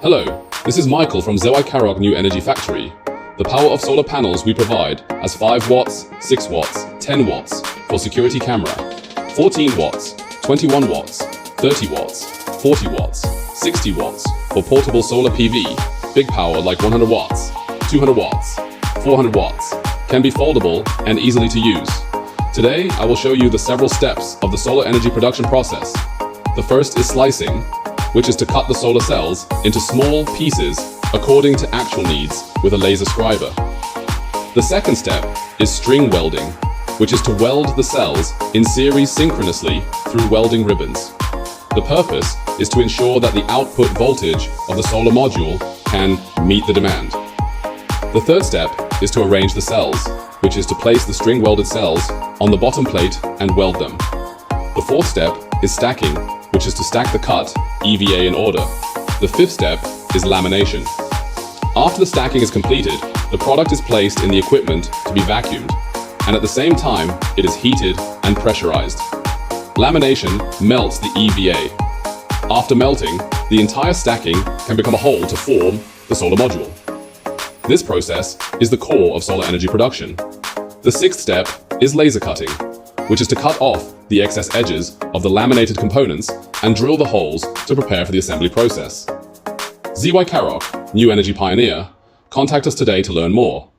Hello, this is Michael from Caraok New Energy Factory. The power of solar panels we provide as 5 watts, 6 watts, 10 watts for security camera, 14 watts, 21 watts, 30 watts, 40 watts, 60 watts for portable solar PV, big power like 100 watts, 200 watts, 400 watts, can be foldable and easily to use. Today, I will show you the several steps of the solar energy production process. The first is slicing, which is to cut the solar cells into small pieces according to actual needs with a laser scriber. The second step is string welding, which is to weld the cells in series synchronously through welding ribbons. The purpose is to ensure that the output voltage of the solar module can meet the demand. The third step is to arrange the cells, which is to place the string welded cells on the bottom plate and weld them. The fourth step is stacking, which is to stack the cut EVA in order. The fifth step is lamination. After the stacking is completed, the product is placed in the equipment to be vacuumed, and at the same time, it is heated and pressurized. Lamination melts the EVA. After melting, the entire stacking can become a whole to form the solar module. This process is the core of solar energy production. The sixth step is laser cutting, which is to cut off the excess edges of the laminated components and drill the holes to prepare for the assembly process. Caraok, New Energy Pioneer, contact us today to learn more.